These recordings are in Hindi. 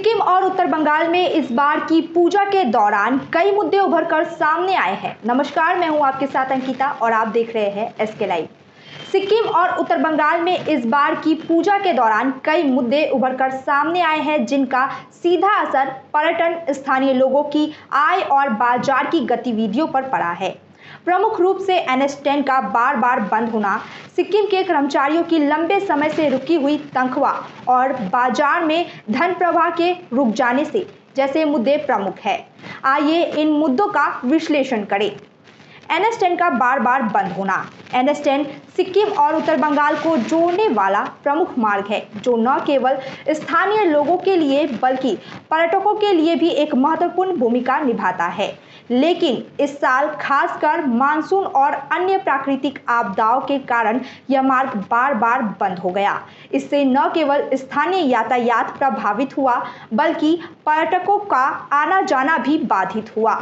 सिक्किम और उत्तर बंगाल में इस बार की पूजा के दौरान कई मुद्दे उभर कर सामने आए हैं। नमस्कार, मैं हूं आपके साथ अंकिता और आप देख रहे हैं एसके लाइव। सिक्किम और उत्तर बंगाल में इस बार की पूजा के दौरान कई मुद्दे उभर कर सामने आए हैं, जिनका सीधा असर पर्यटन, स्थानीय लोगों की आय और बाजार की गतिविधियों पर पड़ा है। प्रमुख रूप से NH10 का बार बार बंद होना, सिक्किम के कर्मचारियों की लंबे समय से रुकी हुई तनख्वाह और बाजार में धन प्रवाह के रुक जाने से जैसे मुद्दे प्रमुख हैं। आइए इन मुद्दों का विश्लेषण करें। NH10 का बार बार बंद होना। NH10 सिक्किम और उत्तर बंगाल को जोड़ने वाला प्रमुख मार्ग है, जो न केवल स्थानीय लोगों के लिए बल्कि पर्यटकों के लिए भी एक महत्वपूर्ण भूमिका निभाता है। लेकिन इस साल खासकर मानसून और अन्य प्राकृतिक आपदाओं के कारण यह मार्ग बार बार बंद हो गया। इससे न केवल स्थानीय यातायात प्रभावित हुआ, बल्कि पर्यटकों का आना जाना भी बाधित हुआ।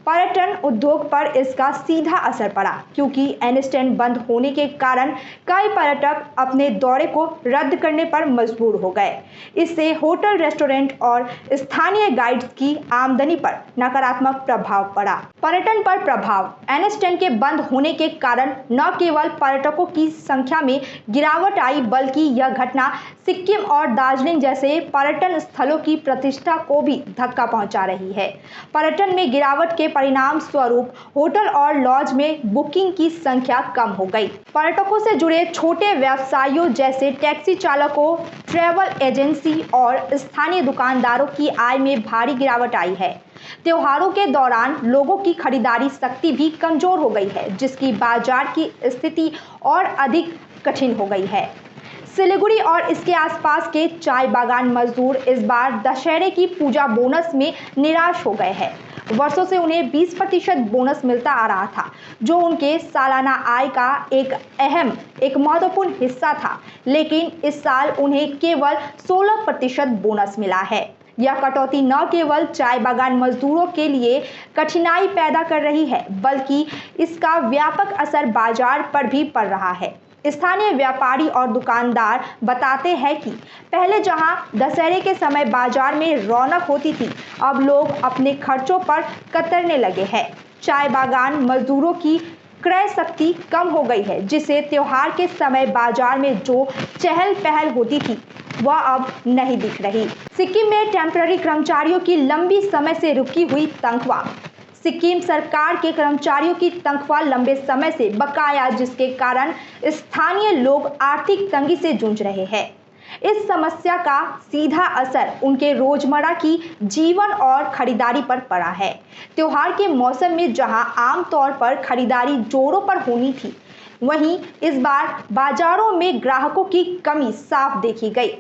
पर्यटन उद्योग पर इसका सीधा असर पड़ा, क्योंकि NH10 बंद होने के कारण कई पर्यटक अपने दौरे को रद्द करने पर मजबूर हो गए। इससे होटल, रेस्टोरेंट और स्थानीय गाइड्स की आमदनी पर नकारात्मक प्रभाव पड़ा। पर्यटन पर प्रभाव। NH10 के बंद होने के कारण न केवल पर्यटकों की संख्या में गिरावट आई, बल्कि यह घटना सिक्किम और दार्जिलिंग जैसे पर्यटन स्थलों की प्रतिष्ठा को भी धक्का पहुंचा रही है। पर्यटन में गिरावट के परिणाम स्वरूप होटल और लॉज में बुकिंग की संख्या कम हो गई। पर्यटकों से जुड़े छोटे व्यवसायियों जैसे टैक्सी चालकों, ट्रैवल एजेंसी और स्थानीय दुकानदारों की आय में भारी गिरावट आई है। त्योहारों के दौरान लोगों की खरीदारी शक्ति भी कमजोर हो गई है, जिसकी बाजार की स्थिति और अधिक कठिन हो गई है। सिलीगुड़ी और इसके आसपास के चाय बागान मजदूर इस बार दशहरे की पूजा बोनस में निराश हो गए हैं। वर्षों से उन्हें 20% बोनस मिलता आ रहा था, जो उनके सालाना आय का एक महत्वपूर्ण हिस्सा था, लेकिन इस साल उन्हें केवल 16% बोनस मिला है। यह कटौती न केवल चाय बागान मजदूरों के लिए कठिनाई पैदा कर रही है, बल्कि इसका व्यापक असर बाजार पर भी पड़ रहा है। स्थानीय व्यापारी और दुकानदार बताते हैं कि पहले जहां दशहरे के समय बाजार में रौनक होती थी, अब लोग अपने खर्चों पर कतरने लगे हैं। चाय बागान मजदूरों की क्रय शक्ति कम हो गई है, जिससे त्योहार के समय बाजार में जो चहल पहल होती थी, वह अब नहीं दिख रही। सिक्किम में टेम्पररी कर्मचारियों की लंबी समय से रुकी हुई तनख्वाह। सिक्किम सरकार के कर्मचारियों की तनख्वाह लंबे समय से बकाया, जिसके कारण स्थानीय लोग आर्थिक तंगी से जूझ रहे हैं। इस समस्या का सीधा असर उनके रोजमर्रा की जीवन और खरीदारी पर पड़ा है। त्योहार के मौसम में जहां आमतौर पर खरीदारी जोरों पर होनी थी, वहीं इस बार बाजारों में ग्राहकों की कमी साफ देखी गई।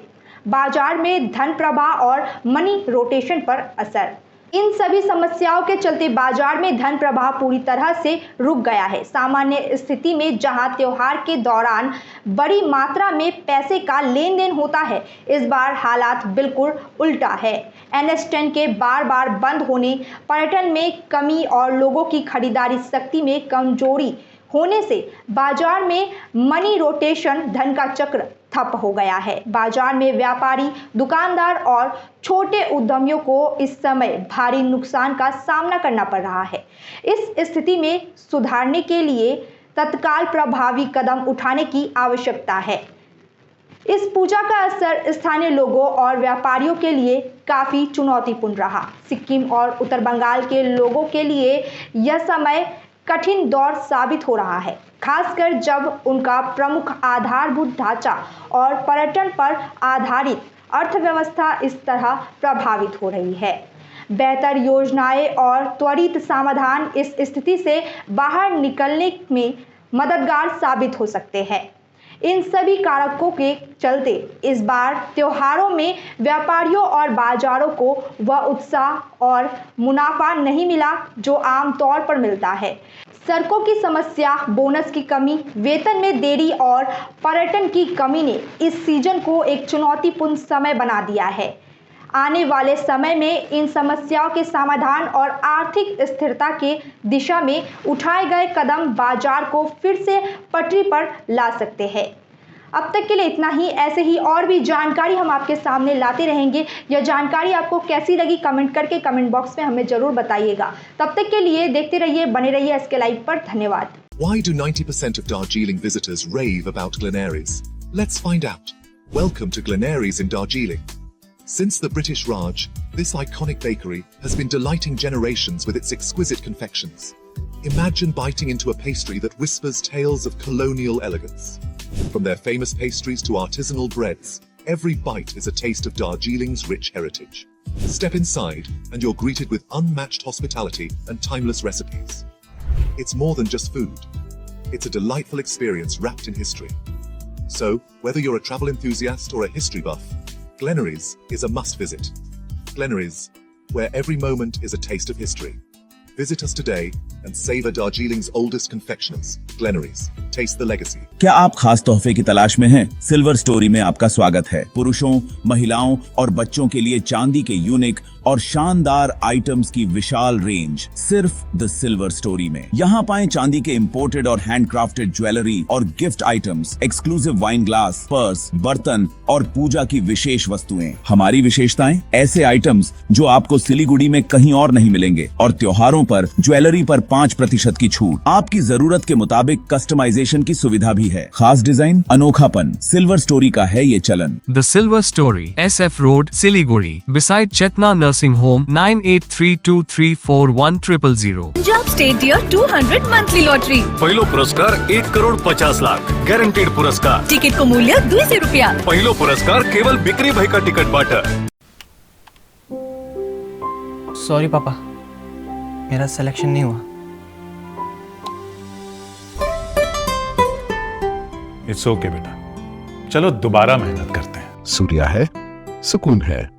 बाजार में धन प्रवाह और मनी रोटेशन पर असर। इन सभी समस्याओं के चलते बाजार में धन प्रवाह पूरी तरह से रुक गया है। सामान्य स्थिति में जहां त्योहार के दौरान बड़ी मात्रा में पैसे का लेन देन होता है, इस बार हालात बिल्कुल उल्टा है। NH10 के बार बार बंद होने, पर्यटन में कमी और लोगों की खरीदारी शक्ति में कमजोरी होने से बाजार में मनी रोटेशन, धन का चक्र ठप हो गया है। बाजार में व्यापारी, दुकानदार और छोटे उद्यमियों को इस समय भारी नुकसान का सामना करना पड़ रहा है। इस स्थिति में सुधारने के लिए तत्काल प्रभावी कदम उठाने की आवश्यकता है। इस पूजा का असर स्थानीय लोगों और व्यापारियों के लिए काफी चुनौतीपूर्ण रहा। सिक्किम और उत्तर बंगाल के लोगों के लिए यह समय कठिन दौर साबित हो रहा है, खासकर जब उनका प्रमुख आधारभूत ढांचा और पर्यटन पर आधारित अर्थव्यवस्था इस तरह प्रभावित हो रही है। बेहतर योजनाएं और त्वरित समाधान इस स्थिति से बाहर निकलने में मददगार साबित हो सकते हैं। इन सभी कारकों के चलते इस बार त्योहारों में व्यापारियों और बाजारों को वह उत्साह और मुनाफा नहीं मिला जो आमतौर पर मिलता है। सड़कों की समस्या, बोनस की कमी, वेतन में देरी और पर्यटन की कमी ने इस सीजन को एक चुनौतीपूर्ण समय बना दिया है। आने वाले समय में इन समस्याओं के समाधान और आर्थिक स्थिरता के दिशा में उठाए गए कदम बाजार को फिर से पटरी पर ला सकते हैं। अब तक के लिए इतना ही। ऐसे ही और भी जानकारी हम आपके सामने लाते रहेंगे। यह जानकारी आपको कैसी लगी कमेंट करके कमेंट बॉक्स में हमें जरूर बताइएगा। तब तक के लिए देखते रहिए, बने रहिए एसके लाइव पर। धन्यवाद। Why do 90% of Darjeeling visitors rave about Glenaries? Let's find out. Welcome to Glenaries in Darjeeling. Since the British Raj, this iconic bakery has been delighting generations with its exquisite confections. Imagine biting into a pastry that whispers tales of colonial elegance. From their famous pastries to artisanal breads, every bite is a taste of Darjeeling's rich heritage. Step inside and you're greeted with unmatched hospitality and timeless recipes. It's more than just food. It's a delightful experience wrapped in history. So, whether you're a travel enthusiast or a history buff, Glenaries is a must visit. Glenaries, where every moment is a taste of history. Visit us today and savor Darjeeling's oldest confectioners. Glenaries, taste the legacy. क्या आप खास तोहफे की तलाश में हैं? सिल्वर स्टोरी में आपका स्वागत है। पुरुषों, महिलाओं और बच्चों के लिए चांदी के यूनिक और शानदार आइटम्स की विशाल रेंज सिर्फ द सिल्वर स्टोरी में। यहाँ पाएं चांदी के इंपोर्टेड और हैंडक्राफ्टेड ज्वेलरी और gift items, exclusive wine glass, purse, बर्तन और पूजा की विशेष वस्तुएं। हमारी विशेषताएं, ऐसे आइटम्स जो आपको सिलीगुड़ी में कहीं और नहीं मिलेंगे, और त्योहारों पर ज्वेलरी पर 5% की छूट। आपकी जरूरत के मुताबिक कस्टमाइजेशन की सुविधा भी है। खास डिजाइन, अनोखापन, सिल्वर स्टोरी का है ये चलन। The Silver Story, SF Road, Siliguri, beside Chetna Nursing Home, 9832341000. Punjab state dear 200 monthly lottery. पहिलो पुरस्कार 1,50,00,000 गॅरंटेड पुरस्कार। टिकट को मूल्य 200 रुपया। पहिलो पुरस्कार केवल बिक्री भयका टिकट बाट। सॉरी पापा, मेरा सिलेक्शन नहीं हुआ। इट्स ओके बेटा, चलो दोबारा मेहनत करते हैं। सूर्या है, सुकून है।